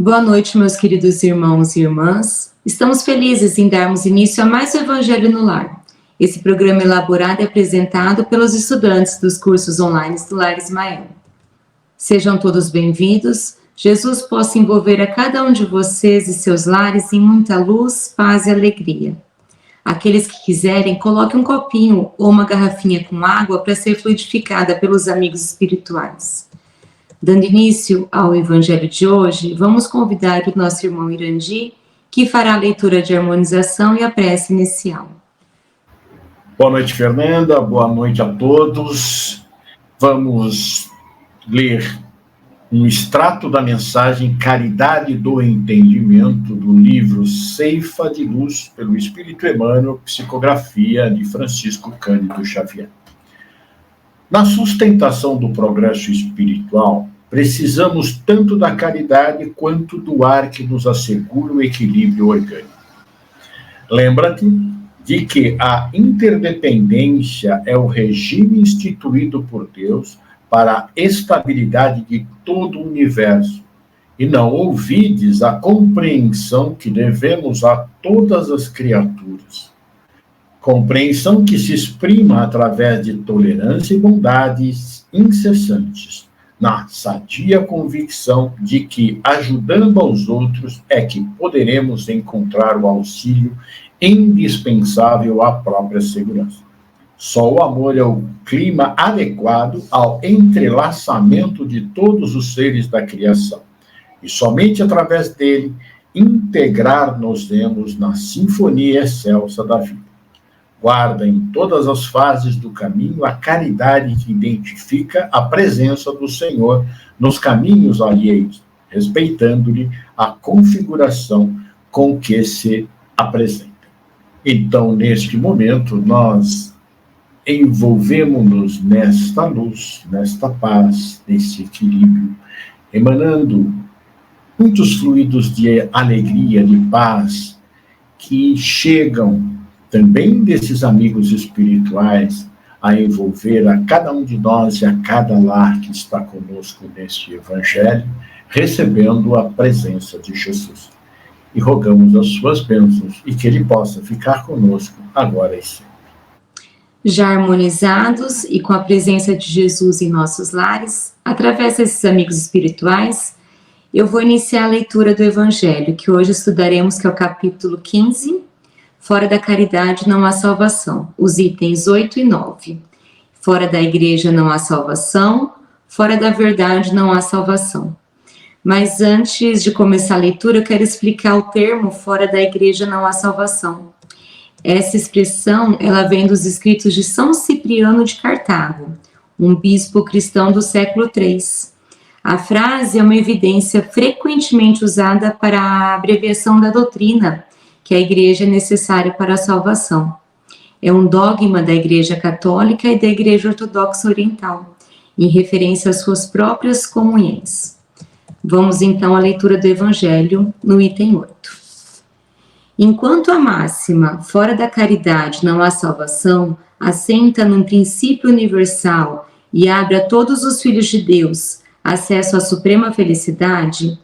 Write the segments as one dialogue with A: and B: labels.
A: Boa noite, meus queridos irmãos e irmãs. Estamos felizes em darmos início a mais um Evangelho no Lar. Esse programa elaborado e apresentado pelos estudantes dos cursos online do Lar Ismael. Sejam todos bem-vindos. Jesus possa envolver a cada um de vocês e seus lares em muita luz, paz e alegria. Aqueles que quiserem, coloquem um copinho ou uma garrafinha com água para ser fluidificada pelos amigos espirituais. Dando início ao Evangelho de hoje, vamos convidar o nosso irmão Irandi, que fará a leitura de harmonização e a prece inicial.
B: Boa noite, Fernanda. Boa noite a todos. Vamos ler um extrato da mensagem Caridade do Entendimento, do livro Ceifa de Luz, pelo Espírito Emmanuel, psicografia de Francisco Cândido Xavier. Na sustentação do progresso espiritual, precisamos tanto da caridade quanto do ar que nos assegura o equilíbrio orgânico. Lembra-te de que a interdependência é o regime instituído por Deus para a estabilidade de todo o universo, e não ouvides a compreensão que devemos a todas as criaturas. Compreensão que se exprima através de tolerância e bondades incessantes, na sadia convicção de que, ajudando aos outros, é que poderemos encontrar o auxílio indispensável à própria segurança. Só o amor é o clima adequado ao entrelaçamento de todos os seres da criação, e somente através dele integrar-nos-emos na sinfonia excelsa da vida. Guarda em todas as fases do caminho a caridade que identifica a presença do Senhor nos caminhos alheios, respeitando-lhe a configuração com que se apresenta. Então, neste momento, nós envolvemos-nos nesta luz, nesta paz, nesse equilíbrio, emanando muitos fluidos de alegria, de paz, que chegam também desses amigos espirituais a envolver a cada um de nós e a cada lar que está conosco neste Evangelho, recebendo a presença de Jesus. E rogamos as suas bênçãos e que ele possa ficar conosco agora e sempre.
A: Já harmonizados e com a presença de Jesus em nossos lares, através desses amigos espirituais, eu vou iniciar a leitura do Evangelho, que hoje estudaremos, que é o capítulo 15, Fora da caridade não há salvação, os itens 8 e 9. Fora da igreja não há salvação, fora da verdade não há salvação. Mas antes de começar a leitura, eu quero explicar o termo fora da igreja não há salvação. Essa expressão, ela vem dos escritos de São Cipriano de Cartago, um bispo cristão do século III. A frase é uma evidência frequentemente usada para a abreviação da doutrina, que a igreja é necessária para a salvação. É um dogma da Igreja Católica e da Igreja Ortodoxa Oriental, em referência às suas próprias comunhões. Vamos então à leitura do Evangelho, no item 8. Enquanto a máxima, fora da caridade não há salvação, assenta num princípio universal e abre a todos os filhos de Deus acesso à suprema felicidade,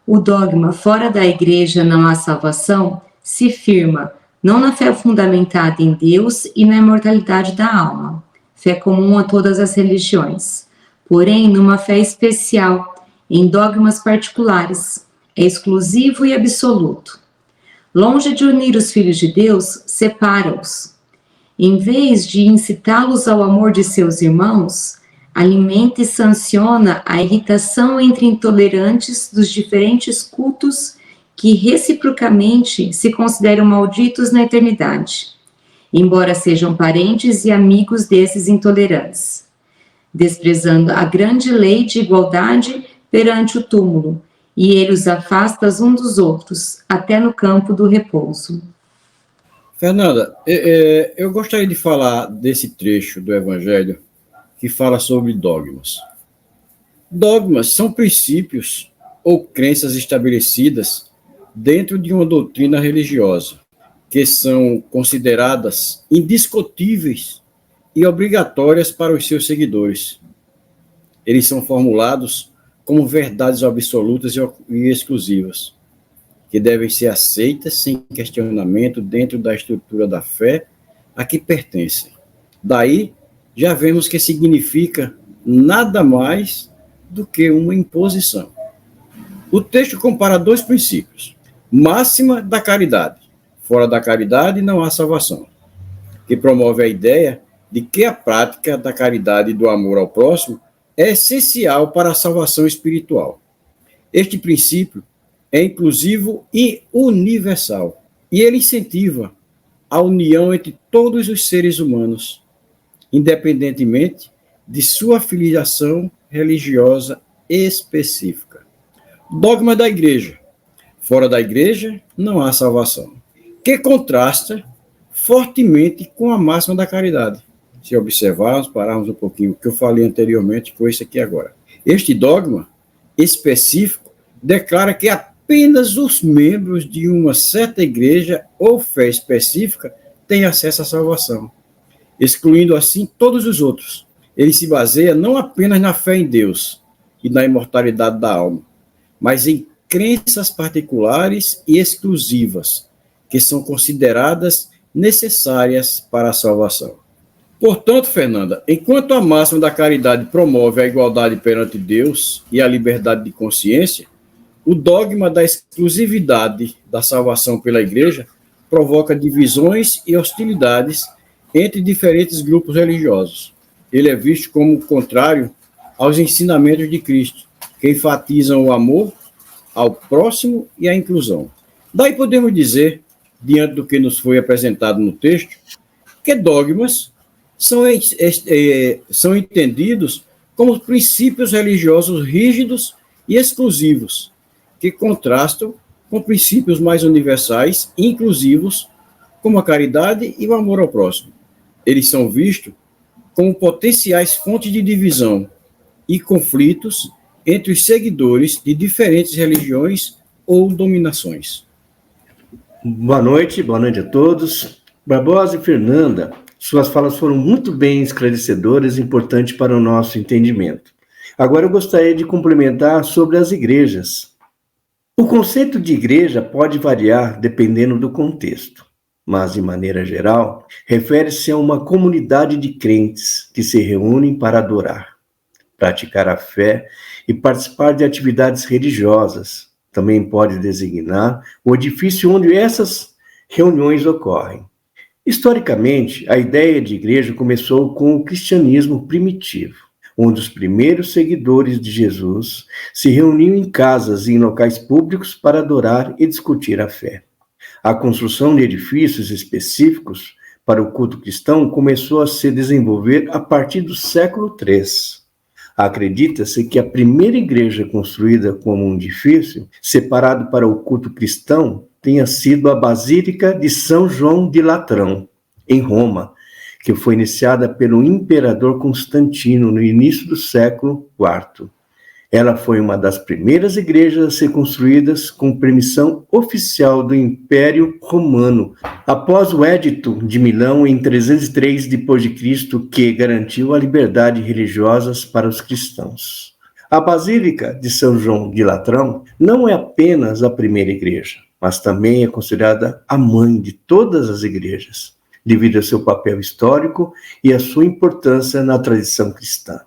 A: o dogma fora da igreja não há salvação se firma não na fé fundamentada em Deus e na imortalidade da alma, fé comum a todas as religiões, porém numa fé especial, em dogmas particulares, é exclusivo e absoluto. Longe de unir os filhos de Deus, separa-os. Em vez de incitá-los ao amor de seus irmãos, alimenta e sanciona a irritação entre intolerantes dos diferentes cultos que reciprocamente se consideram malditos na eternidade, embora sejam parentes e amigos desses intolerantes, desprezando a grande lei de igualdade perante o túmulo, e ele os afasta uns dos outros, até no campo do repouso.
C: Fernanda, eu gostaria de falar desse trecho do Evangelho que fala sobre dogmas. Dogmas são princípios ou crenças estabelecidas dentro de uma doutrina religiosa, que são consideradas indiscutíveis e obrigatórias para os seus seguidores. Eles são formulados como verdades absolutas e exclusivas, que devem ser aceitas sem questionamento dentro da estrutura da fé a que pertencem. Daí, já vemos que significa nada mais do que uma imposição. O texto compara dois princípios. Máxima da caridade. Fora da caridade não há salvação. Que promove a ideia de que a prática da caridade e do amor ao próximo é essencial para a salvação espiritual. Este princípio é inclusivo e universal, e ele incentiva a união entre todos os seres humanos, independentemente de sua filiação religiosa específica. Dogma da Igreja. Fora da Igreja não há salvação, que contrasta fortemente com a máxima da caridade. Se observarmos, pararmos um pouquinho, o que eu falei anteriormente com isso aqui agora. Este dogma específico declara que apenas os membros de uma certa igreja ou fé específica têm acesso à salvação, excluindo assim todos os outros. Ele se baseia não apenas na fé em Deus e na imortalidade da alma, mas em crenças particulares e exclusivas, que são consideradas necessárias para a salvação. Portanto, Fernanda, enquanto a máxima da caridade promove a igualdade perante Deus e a liberdade de consciência, o dogma da exclusividade da salvação pela Igreja provoca divisões e hostilidades entre diferentes grupos religiosos. Ele é visto como contrário aos ensinamentos de Cristo, que enfatizam o amor ao próximo e a inclusão. Daí podemos dizer, diante do que nos foi apresentado no texto, que dogmas são entendidos como princípios religiosos rígidos e exclusivos, que contrastam com princípios mais universais e inclusivos, como a caridade e o amor ao próximo. Eles são vistos como potenciais fontes de divisão e conflitos entre os seguidores de diferentes religiões ou dominações.
D: Boa noite a todos. Barbosa e Fernanda, suas falas foram muito bem esclarecedoras e importantes para o nosso entendimento. Agora eu gostaria de complementar sobre as igrejas. O conceito de igreja pode variar dependendo do contexto, mas, de maneira geral, refere-se a uma comunidade de crentes que se reúnem para adorar, praticar a fé e participar de atividades religiosas. Também pode designar o edifício onde essas reuniões ocorrem. Historicamente, a ideia de igreja começou com o cristianismo primitivo, onde os primeiros seguidores de Jesus se reuniam em casas e em locais públicos para adorar e discutir a fé. A construção de edifícios específicos para o culto cristão começou a se desenvolver a partir do século III. Acredita-se que a primeira igreja construída como um edifício separado para o culto cristão tenha sido a Basílica de São João de Latrão, em Roma, que foi iniciada pelo imperador Constantino no início do século IV. Ela foi uma das primeiras igrejas a ser construídas com permissão oficial do Império Romano, após o Edito de Milão em 303 d.C., que garantiu a liberdade religiosa para os cristãos. A Basílica de São João de Latrão não é apenas a primeira igreja, mas também é considerada a mãe de todas as igrejas, devido ao seu papel histórico e à sua importância na tradição cristã.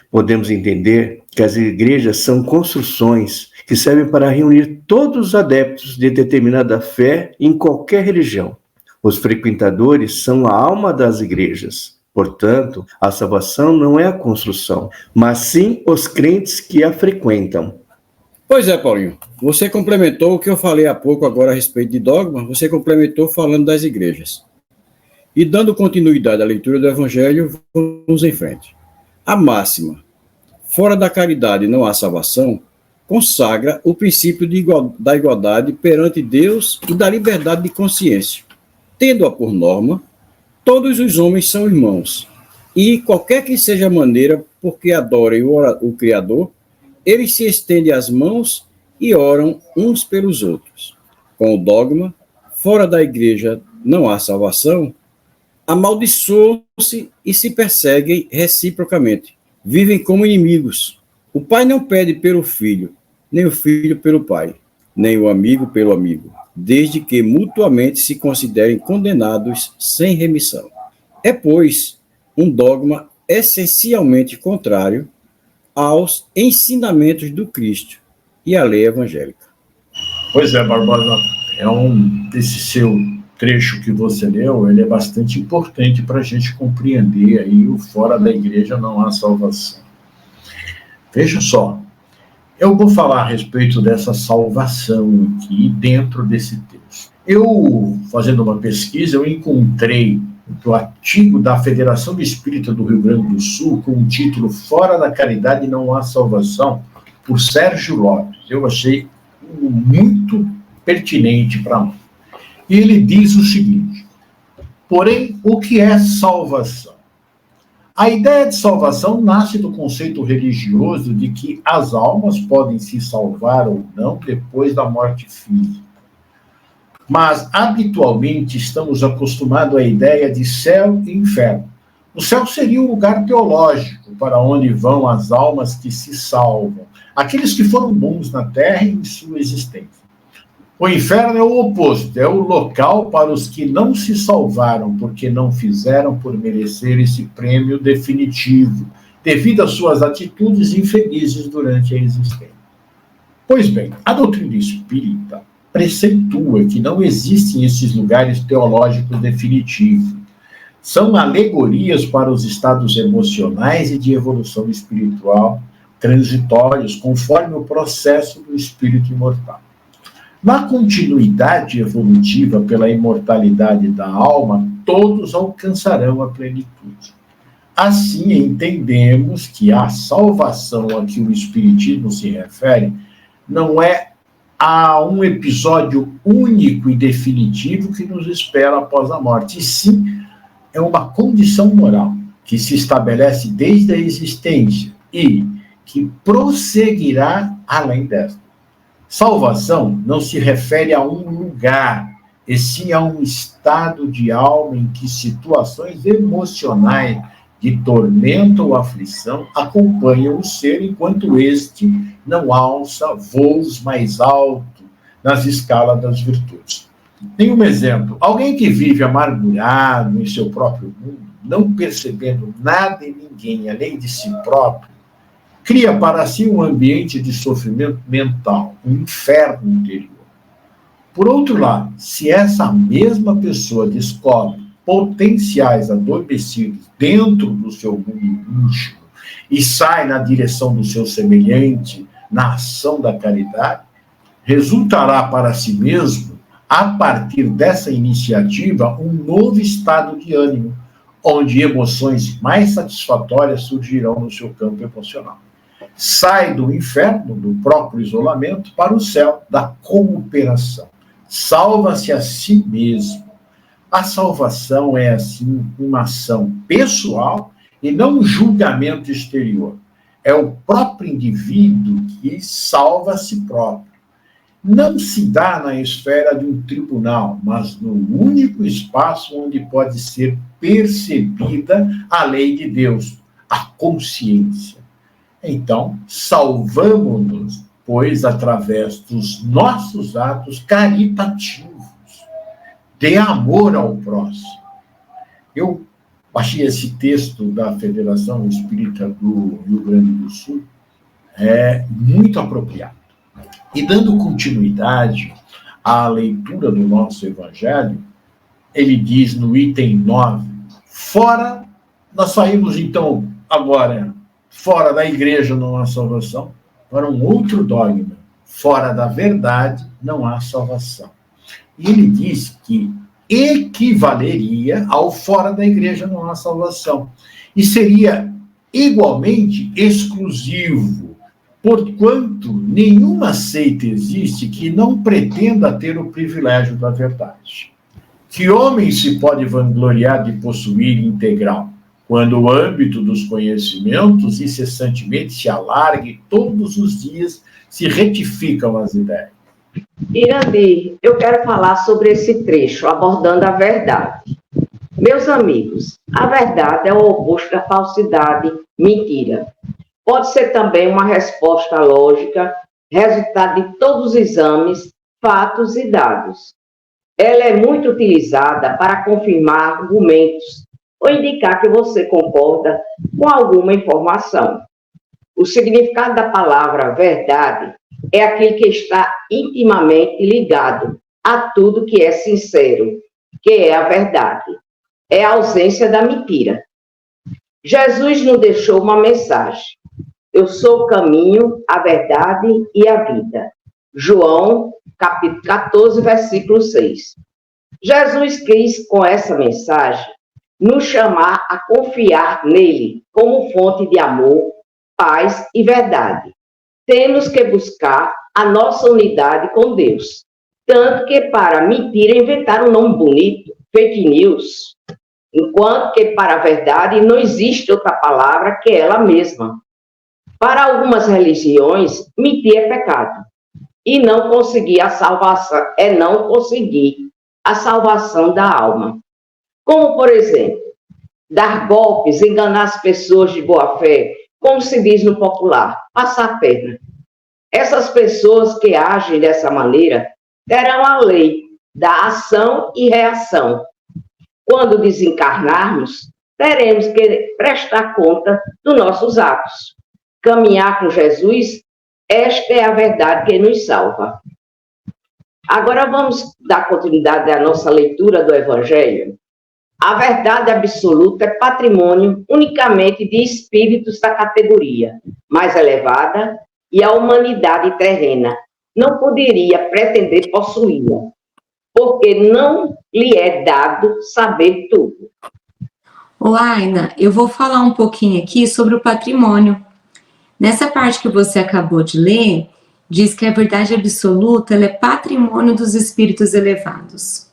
D: Podemos entender que as igrejas são construções que servem para reunir todos os adeptos de determinada fé em qualquer religião. Os frequentadores são a alma das igrejas. Portanto, a salvação não é a construção, mas sim os crentes que a frequentam.
C: Pois é, Paulinho. Você complementou o que eu falei há pouco agora a respeito de dogma, você complementou falando das igrejas. E dando continuidade à leitura do Evangelho, vamos em frente. A máxima, fora da caridade não há salvação, consagra o princípio da igualdade perante Deus e da liberdade de consciência. Tendo-a por norma, todos os homens são irmãos, e qualquer que seja a maneira por que adorem o Criador, eles se estendem as mãos e oram uns pelos outros. Com o dogma, fora da igreja não há salvação, amaldiçoam-se e se perseguem reciprocamente. Vivem como inimigos, O pai não pede pelo filho, nem o filho pelo pai, nem o amigo pelo amigo, desde que mutuamente se considerem condenados sem remissão. É, pois, um dogma essencialmente contrário aos ensinamentos do Cristo e à lei evangélica.
B: Pois é, Barbosa, esse seu trecho que você leu, ele é bastante importante para a gente compreender aí o fora da igreja não há salvação. Veja só, eu vou falar a respeito dessa salvação aqui dentro desse texto. Eu, fazendo uma pesquisa, eu encontrei o artigo da Federação Espírita do Rio Grande do Sul com o título Fora da Caridade Não Há Salvação, por Sérgio Lopes. Eu achei muito pertinente para mim. E ele diz o seguinte: porém, o que é salvação? A ideia de salvação nasce do conceito religioso de que as almas podem se salvar ou não depois da morte física. Mas, habitualmente, estamos acostumados à ideia de céu e inferno. O céu seria um lugar teológico para onde vão as almas que se salvam, aqueles que foram bons na terra e em sua existência. O inferno é o oposto, é o local para os que não se salvaram porque não fizeram por merecer esse prêmio definitivo, devido às suas atitudes infelizes durante a existência. Pois bem, a doutrina espírita preceitua que não existem esses lugares teológicos definitivos. São alegorias para os estados emocionais e de evolução espiritual transitórios, conforme o processo do espírito imortal. Na continuidade evolutiva pela imortalidade da alma, todos alcançarão a plenitude. Assim, entendemos que a salvação a que o Espiritismo se refere não é a um episódio único e definitivo que nos espera após a morte, e sim é uma condição moral que se estabelece desde a existência e que prosseguirá além desta. Salvação não se refere a um lugar, e sim a um estado de alma em que situações emocionais de tormento ou aflição acompanham o ser enquanto este não alça voos mais altos nas escalas das virtudes. Tem um exemplo. Alguém que vive amargurado em seu próprio mundo, não percebendo nada em ninguém além de si próprio, cria para si um ambiente de sofrimento mental, um inferno interior. Por outro lado, se essa mesma pessoa descobre potenciais adormecidos dentro do seu mundo íntimo e sai na direção do seu semelhante na ação da caridade, resultará para si mesmo, a partir dessa iniciativa, um novo estado de ânimo, onde emoções mais satisfatórias surgirão no seu campo emocional. Sai do inferno, do próprio isolamento, para o céu da cooperação. Salva-se a si mesmo. A salvação é, assim, uma ação pessoal e não um julgamento exterior. É o próprio indivíduo que salva a si próprio. Não se dá na esfera de um tribunal, mas no único espaço onde pode ser percebida a lei de Deus, a consciência. Então, salvamo-nos, pois, através dos nossos atos caritativos, de amor ao próximo. Eu achei esse texto da Federação Espírita do Rio Grande do Sul muito apropriado. E dando continuidade à leitura do nosso Evangelho, ele diz no item 9, nós saímos então agora, fora da igreja não há salvação, para um outro dogma, fora da verdade não há salvação. E ele diz que equivaleria ao fora da igreja não há salvação. E seria igualmente exclusivo, porquanto nenhuma seita existe que não pretenda ter o privilégio da verdade. Que homem se pode vangloriar de possuir integral, quando o âmbito dos conhecimentos incessantemente se alarga e todos os dias se retificam as ideias?
E: Irandir, eu quero falar sobre esse trecho, abordando a verdade. Meus amigos, a verdade é o oposto da falsidade, mentira. Pode ser também uma resposta lógica, resultado de todos os exames, fatos e dados. Ela é muito utilizada para confirmar argumentos ou indicar que você concorda com alguma informação. O significado da palavra verdade é aquele que está intimamente ligado a tudo que é sincero, que é a verdade. É a ausência da mentira. Jesus nos deixou uma mensagem. Eu sou o caminho, a verdade e a vida. João, capítulo 14, versículo 6. Jesus quis, com essa mensagem, nos chamar a confiar nele como fonte de amor, paz e verdade. Temos que buscar a nossa unidade com Deus. Tanto que para a mentira inventaram um nome bonito, fake news. Enquanto que para a verdade não existe outra palavra que ela mesma. Para algumas religiões, mentir é pecado. E não conseguir a salvação é não conseguir a salvação da alma. Como, por exemplo, dar golpes, enganar as pessoas de boa fé, como se diz no popular, passar a perna. Essas pessoas que agem dessa maneira terão a lei da ação e reação. Quando desencarnarmos, teremos que prestar conta dos nossos atos. Caminhar com Jesus, esta é a verdade que nos salva. Agora vamos dar continuidade à nossa leitura do Evangelho. A verdade absoluta é patrimônio unicamente de espíritos da categoria mais elevada e a humanidade terrena não poderia pretender possuí-la, porque não lhe é dado saber tudo.
A: Ô, Aina, eu vou falar um pouquinho aqui sobre o patrimônio. Nessa parte que você acabou de ler, diz que a verdade absoluta ela é patrimônio dos espíritos elevados.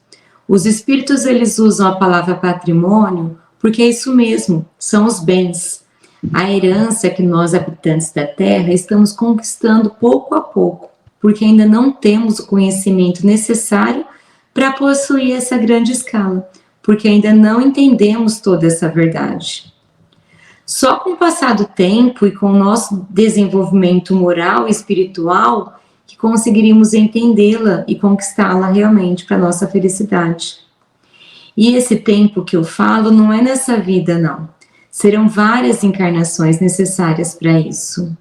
A: Os espíritos, eles usam a palavra patrimônio porque é isso mesmo, são os bens. A herança que nós, habitantes da Terra, estamos conquistando pouco a pouco, porque ainda não temos o conhecimento necessário para possuir essa grande escala, porque ainda não entendemos toda essa verdade. Só com o passar do tempo e com o nosso desenvolvimento moral e espiritual que conseguiríamos entendê-la e conquistá-la realmente para a nossa felicidade. E esse tempo que eu falo não é nessa vida, não. Serão várias encarnações necessárias para isso.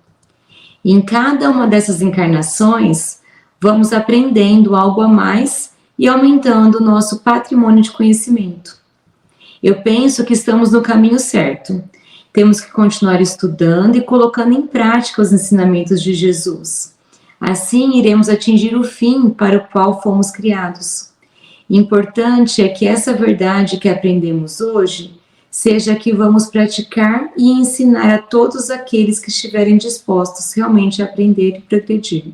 A: E em cada uma dessas encarnações, vamos aprendendo algo a mais e aumentando o nosso patrimônio de conhecimento. Eu penso que estamos no caminho certo. Temos que continuar estudando e colocando em prática os ensinamentos de Jesus. Assim, iremos atingir o fim para o qual fomos criados. Importante é que essa verdade que aprendemos hoje seja a que vamos praticar e ensinar a todos aqueles que estiverem dispostos realmente a aprender e progredir.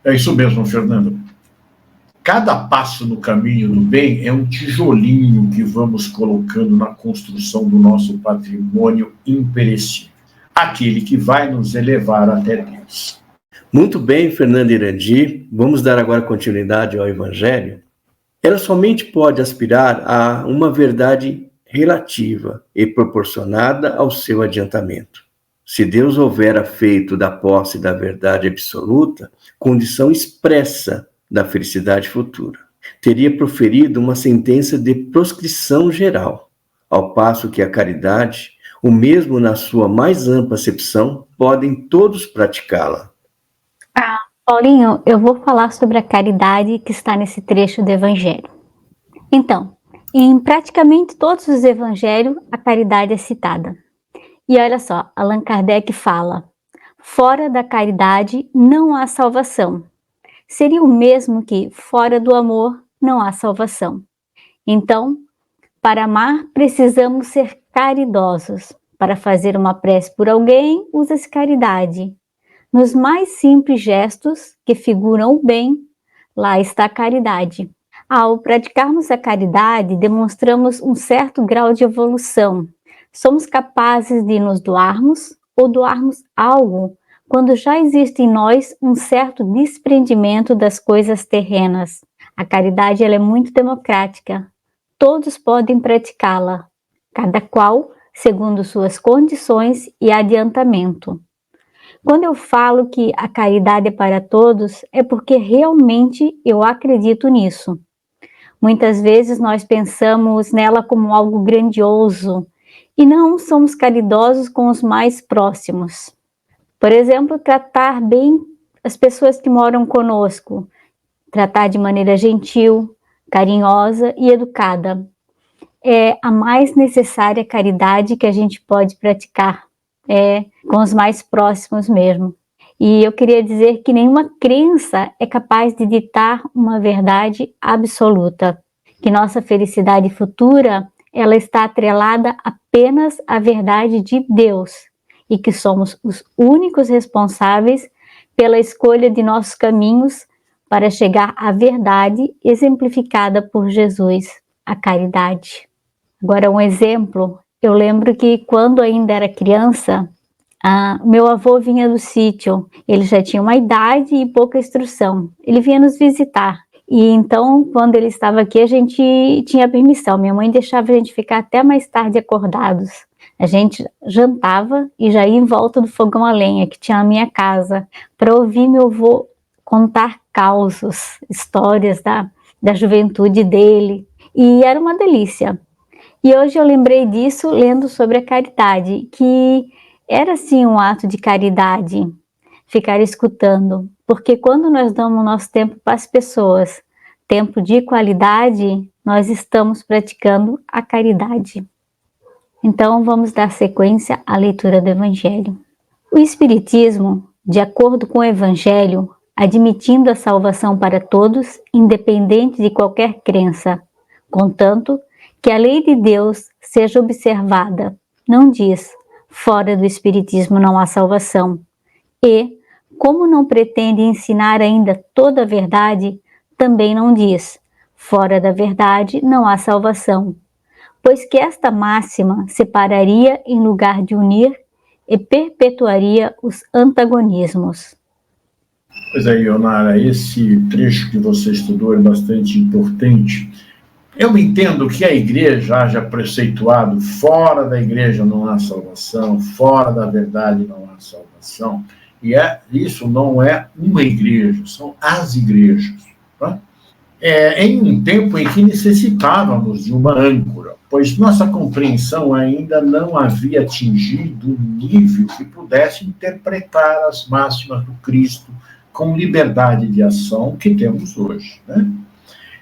B: É isso mesmo, Fernanda. Cada passo no caminho do bem é um tijolinho que vamos colocando na construção do nosso patrimônio imperecível, aquele que vai nos elevar até Deus.
D: Muito bem, Fernanda Irandi. Vamos dar agora continuidade ao Evangelho. Ela somente pode aspirar a uma verdade relativa e proporcionada ao seu adiantamento. Se Deus houvera feito da posse da verdade absoluta condição expressa da felicidade futura, teria proferido uma sentença de proscrição geral, ao passo que a caridade, o mesmo na sua mais ampla acepção, podem todos praticá-la.
F: Paulinho, eu vou falar sobre a caridade que está nesse trecho do Evangelho. Então, em praticamente todos os Evangelhos, a caridade é citada. E olha só, Allan Kardec fala: fora da caridade não há salvação. Seria o mesmo que fora do amor não há salvação. Então, para amar, precisamos ser caridosos. Para fazer uma prece por alguém, usa-se caridade. Nos mais simples gestos que figuram o bem, lá está a caridade. Ao praticarmos a caridade, demonstramos um certo grau de evolução. Somos capazes de nos doarmos ou doarmos algo quando já existe em nós um certo desprendimento das coisas terrenas. A caridade ela é muito democrática. Todos podem praticá-la, cada qual segundo suas condições e adiantamento. Quando eu falo que a caridade é para todos, é porque realmente eu acredito nisso. Muitas vezes nós pensamos nela como algo grandioso e não somos caridosos com os mais próximos. Por exemplo, tratar bem as pessoas que moram conosco, tratar de maneira gentil, carinhosa e educada. É a mais necessária caridade que a gente pode praticar, com os mais próximos mesmo. E eu queria dizer que nenhuma crença é capaz de ditar uma verdade absoluta, que nossa felicidade futura, ela está atrelada apenas à verdade de Deus, e que somos os únicos responsáveis pela escolha de nossos caminhos para chegar à verdade exemplificada por Jesus, a caridade. Agora, um exemplo, eu lembro que quando ainda era criança, meu avô vinha do sítio, ele já tinha uma idade e pouca instrução, ele vinha nos visitar. E então, quando ele estava aqui, a gente tinha permissão, minha mãe deixava a gente ficar até mais tarde acordados. A gente jantava e já ia em volta do fogão a lenha que tinha na minha casa, para ouvir meu avô contar causos, histórias da juventude dele, e era uma delícia. E hoje eu lembrei disso lendo sobre a caridade, que era sim um ato de caridade, ficar escutando, porque quando nós damos nosso tempo para as pessoas, tempo de qualidade, nós estamos praticando a caridade. Então vamos dar sequência à leitura do Evangelho. O Espiritismo, de acordo com o Evangelho, admitindo a salvação para todos, independente de qualquer crença, contanto que a lei de Deus seja observada, não diz, fora do Espiritismo não há salvação. E, como não pretende ensinar ainda toda a verdade, também não diz, fora da verdade não há salvação, pois que esta máxima separaria em lugar de unir e perpetuaria os antagonismos.
B: Pois aí, Ionara, esse trecho que você estudou é bastante importante. Eu entendo que a igreja haja preceituado, fora da igreja não há salvação, fora da verdade não há salvação, e isso não é uma igreja, são as igrejas. Tá? Em um tempo em que necessitávamos de uma âncora, pois nossa compreensão ainda não havia atingido um nível que pudesse interpretar as máximas do Cristo com liberdade de ação que temos hoje, né?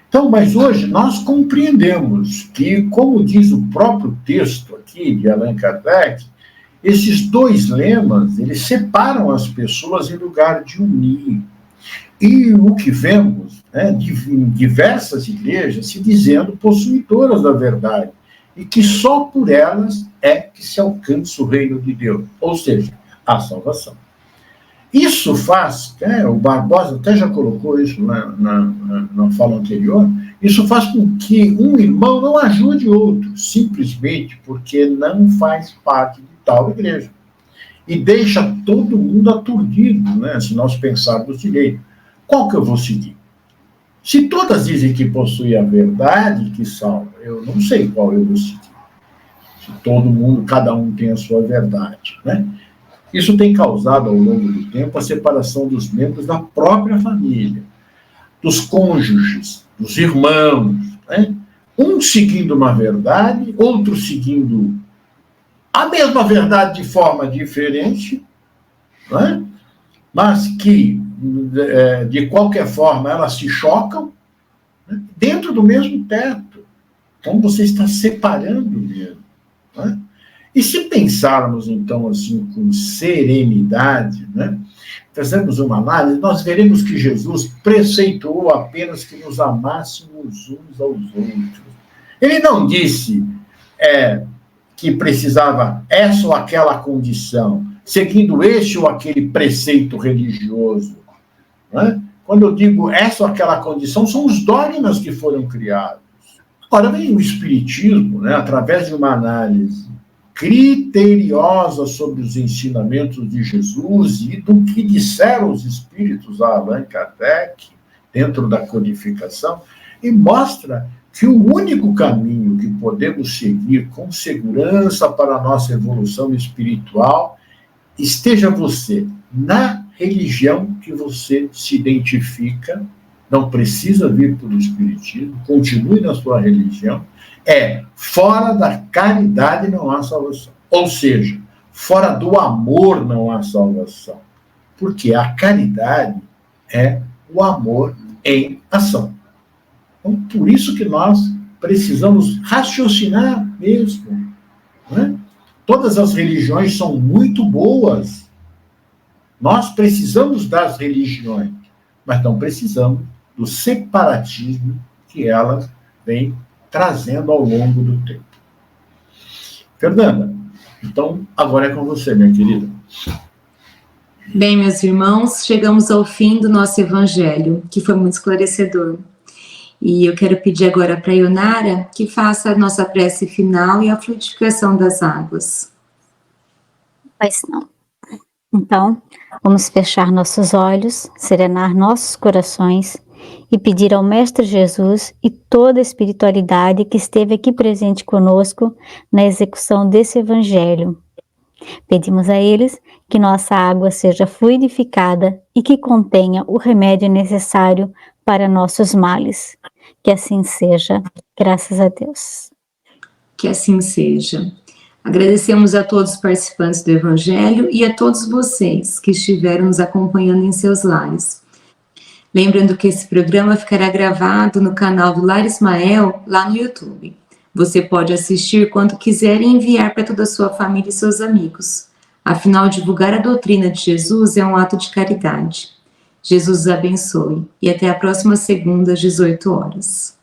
B: Então, mas hoje nós compreendemos que, como diz o próprio texto aqui de Allan Kardec, esses dois lemas, eles separam as pessoas em lugar de unir. E o que vemos, né, em diversas igrejas se dizendo possuidoras da verdade, e que só por elas é que se alcança o reino de Deus, ou seja, a salvação. Isso faz, o Barbosa até já colocou isso na fala anterior, isso faz com que um irmão não ajude outro, simplesmente porque não faz parte de tal igreja. E deixa todo mundo aturdido, né, se nós pensarmos direito. Qual que eu vou seguir? Se todas dizem que possuem a verdade que salva, eu não sei qual eu vou seguir. Se todo mundo, cada um tem a sua verdade, né? Isso tem causado, ao longo do tempo, a separação dos membros da própria família, dos cônjuges, dos irmãos, né? Um seguindo uma verdade, outro seguindo a mesma verdade de forma diferente, né? Mas que, de qualquer forma, elas se chocam, né? Dentro do mesmo teto. Então, você está separando mesmo, né? E se pensarmos, então, assim, com serenidade, né, fazemos uma análise, nós veremos que Jesus preceituou apenas que nos amássemos uns aos outros. Ele não disse que precisava essa ou aquela condição, seguindo este ou aquele preceito religioso. Né? Quando eu digo essa ou aquela condição, são os dogmas que foram criados. Agora vem o Espiritismo, né, através de uma análise criteriosa sobre os ensinamentos de Jesus e do que disseram os espíritos a Allan Kardec, dentro da codificação, e mostra que o único caminho que podemos seguir com segurança para a nossa evolução espiritual, esteja você na religião que você se identifica, não precisa vir pelo Espiritismo, continue na sua religião, fora da caridade não há salvação. Ou seja, fora do amor não há salvação. Porque a caridade é o amor em ação. Então, por isso que nós precisamos raciocinar mesmo. Né? Todas as religiões são muito boas. Nós precisamos das religiões, mas não precisamos do separatismo que elas vêm trazendo ao longo do tempo. Fernanda, então agora é com você, minha querida.
A: Bem, meus irmãos, chegamos ao fim do nosso evangelho, que foi muito esclarecedor. E eu quero pedir agora para a Ionara que faça a nossa prece final e a fluidificação das águas.
F: Pois não. Então, vamos fechar nossos olhos, serenar nossos corações e pedir ao Mestre Jesus e toda a espiritualidade que esteve aqui presente conosco na execução desse evangelho. Pedimos a eles que nossa água seja fluidificada e que contenha o remédio necessário para nossos males. Que assim seja, graças a Deus.
A: Que assim seja. Agradecemos a todos os participantes do Evangelho e a todos vocês que estiveram nos acompanhando em seus lares. Lembrando que esse programa ficará gravado no canal do Lar Ismael, lá no YouTube. Você pode assistir quando quiser e enviar para toda a sua família e seus amigos. Afinal, divulgar a doutrina de Jesus é um ato de caridade. Jesus os abençoe e até a próxima segunda, às 18 horas.